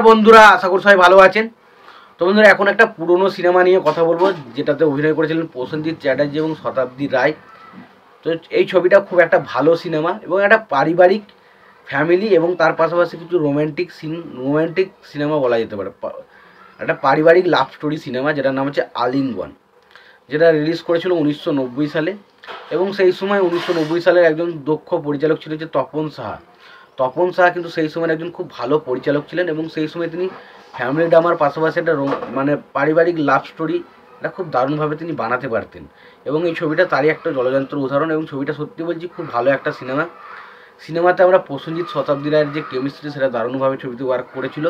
বন্ধুরা, আশা করি সবাই ভালো আছেন। তো বন্ধুরা, এখন একটা পুরনো সিনেমা নিয়ে কথা বলবো, যেটাতে অভিনয় করেছিলেন প্রসেনজিৎ চ্যাটার্জি এবং শতাব্দী রায়। তো এই ছবিটা খুব একটা ভালো সিনেমা এবং একটা পারিবারিক ফ্যামিলি এবং তার পাশাপাশি কিছু রোম্যান্টিক সিনেমা বলা যেতে পারে। একটা পারিবারিক লাভ স্টোরি সিনেমা, যেটার নাম হচ্ছে আলিঙ্গন, যেটা রিলিজ করেছিল 1990 সালে। এবং সেই সময় 1990 সালের একজন দক্ষ পরিচালক ছিল যে তপন সাহা। তপন সাহা কিন্তু সেই সময় একজন খুব ভালো পরিচালক ছিলেন এবং সেই সময় তিনি ফ্যামিলি ড্রামার পাশাপাশি একটা মানে পারিবারিক লাভ স্টোরি এটা খুব দারুণভাবে তিনি বানাতে পারতেন। এবং এই ছবিটা তারই একটা জলযন্ত্র উদাহরণ। এবং ছবিটা সত্যি বলছি খুব ভালো একটা সিনেমাতে আমরা প্রসেনজিৎ শতাব্দী রায়ের যে কেমিস্ট্রি সেটা দারুণভাবে ছবিতে ওয়ার্ক করেছিল।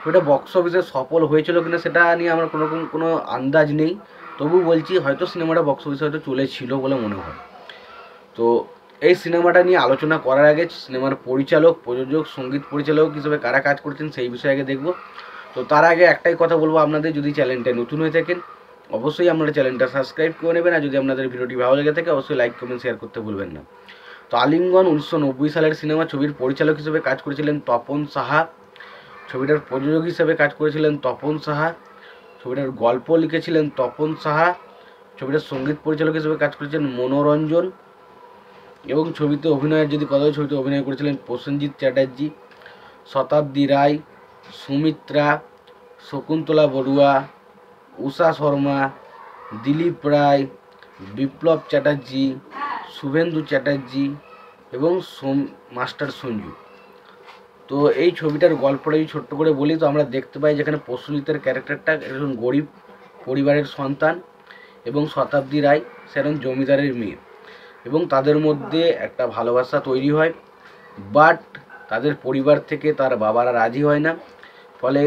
ছবিটা বক্স অফিসে সফল হয়েছিল কিনা সেটা নিয়ে আমার কোনো আন্দাজ নেই, তবু বলছি হয়তো সিনেমাটা বক্স অফিসে হয়তো চলেছিল বলে মনে হয়। তো এই সিনেমাটা নিয়ে আলোচনা করার আগে সিনেমার পরিচালক, প্রযোজক, সঙ্গীত পরিচালক হিসেবে কারা কাজ করছেন সেই বিষয়ে আগে দেখব। তো তার আগে একটাই কথা বলবো, আপনাদের যদি চ্যানেলটা নতুন হয়ে থাকেন অবশ্যই আপনারা চ্যানেলটা সাবস্ক্রাইব করে নেবেন, আর যদি আপনাদের ভিডিওটি ভালো লেগে থাকে অবশ্যই লাইক কমেন্ট শেয়ার করতে ভুলবেন না। তো আলিঙ্গন 1990 সালের সিনেমা। ছবির পরিচালক হিসেবে কাজ করেছিলেন তপন সাহা, ছবিটার প্রযোজক হিসেবে কাজ করেছিলেন তপন সাহা, ছবিটার গল্প লিখেছিলেন তপন সাহা, ছবিটার সঙ্গীত পরিচালক হিসেবে কাজ করেছেন মনোরঞ্জন, এবং ছবিতে অভিনয়ের যদি কথা হয়, ছবিতে অভিনয় করেছিলেন প্রসেনজিৎ চ্যাটার্জি, শতাব্দী রায়, সুমিত্রা, শকুন্তলা বড়ুয়া, উষা শর্মা, দিলীপ রায়, বিপ্লব চ্যাটার্জি, শুভেন্দু চ্যাটার্জি এবং মাস্টার সঞ্জু। তো এই ছবিটার গল্পটা যদি ছোট্ট করে বলি, তো আমরা দেখতে পাই যেখানে প্রসেনজিতের ক্যারেক্টারটা একজন গরিব পরিবারের সন্তান এবং শতাব্দী রায় সেরকম জমিদারের মেয়ে, এবং তাদের মধ্যে একটা ভালোবাসা তৈরি হয়। বাট তাদের পরিবার থেকে তার বাবারা রাজি হয় না, ফলে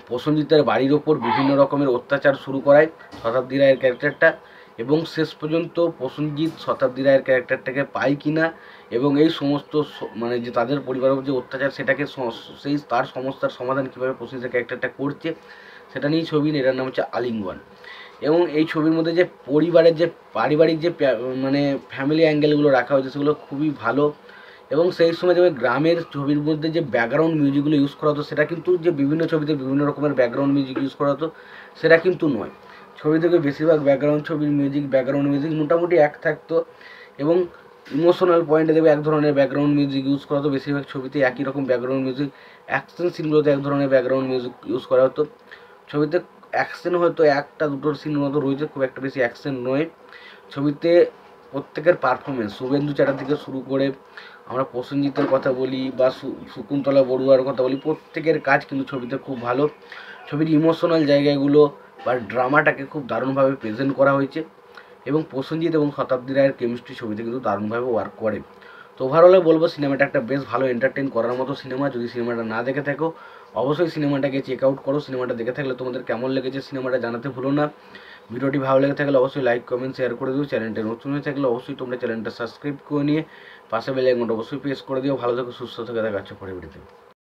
প্রসেনজিতের বাড়ির ওপর বিভিন্ন রকমের অত্যাচার শুরু করায় শতাব্দী রায়ের ক্যারেক্টারটা। এবং শেষ পর্যন্ত প্রসেনজিৎ শতাব্দী রায়ের ক্যারেক্টারটাকে পায় কিনা এবং এই সমস্ত মানে যে তাদের পরিবারের যে অত্যাচার সেটাকে তার সমস্যার সমাধান কীভাবে প্রসেনজিতের ক্যারেক্টারটা করছে সেটা নিয়েই ছবি। এটার নাম হচ্ছে আলিঙ্গন। এবং এই ছবির মধ্যে যে পরিবারের যে পারিবারিক যে মানে ফ্যামিলি অ্যাঙ্গেলগুলো রাখা হয়েছে সেগুলো খুবই ভালো। এবং সেই সময় যে গ্রামের ছবির মধ্যে যে ব্যাকগ্রাউন্ড মিউজিকগুলো ইউজ করা হতো সেটা কিন্তু যে বিভিন্ন ছবিতে বিভিন্ন রকমের ব্যাকগ্রাউন্ড মিউজিক ইউজ করা হতো সেটা কিন্তু নয়। ছবি থেকে বেশিরভাগ ব্যাকগ্রাউন্ড মিউজিক মোটামুটি এক থাকতো, এবং ইমোশনাল পয়েন্টে দেখবে এক ধরনের ব্যাকগ্রাউন্ড মিউজিক ইউজ করা হতো। বেশিরভাগ ছবিতে একই রকম ব্যাকগ্রাউন্ড মিউজিক, অ্যাকশন সিনগুলোতে এক ধরনের ব্যাকগ্রাউন্ড মিউজিক ইউজ করা হতো। ছবিতে অ্যাকশন হয়তো একটা দুটোর সিন মতো রয়েছে, খুব একটা বেশি অ্যাকশন নয়। ছবিতে প্রত্যেকের পারফরমেন্স, শুভেন্দু চ্যাটার্জি থেকে শুরু করে আমরা প্রসেনজিতের কথা বলি বা শকুন্তলা বড়ুয়ার কথা বলি, প্রত্যেকের কাজ কিন্তু ছবিতে খুব ভালো। ছবির ইমোশনাল জায়গাগুলো বা ড্রামাটাকে খুব দারুণভাবে প্রেজেন্ট করা হয়েছে, এবং প্রসেনজিৎ এবং শতাব্দী রায়ের কেমিস্ট্রি ছবিতে কিন্তু দারুণভাবে ওয়ার্ক করে। তো ওভারঅলে বলবো সিনেমাটা একটা বেশ ভালো এন্টারটেইন করার মতো সিনেমা। যদি সিনেমাটা না দেখে থাকো অবশ্যই সিনেমাটাকে চেক আউট করো। সিনেমাটা দেখে থাকলে তোমাদের কেমন লেগেছে সিনেমাটা জানাতে ভুলো না। ভিডিওটি ভালো লেগে থাকলে অবশ্যই লাইক কমেন্ট শেয়ার করে দিও। চ্যানেলটা নতুন হয়ে থাকলে অবশ্যই তোমরা চ্যানেলটা সাবস্ক্রাইব করে নিয়ে পাশে বেল আইকনটা অবশ্যই প্রেস করে দিও। ভালো থেকো, সুস্থ থেকে দেখা হচ্ছে পরের ভিডিওতে।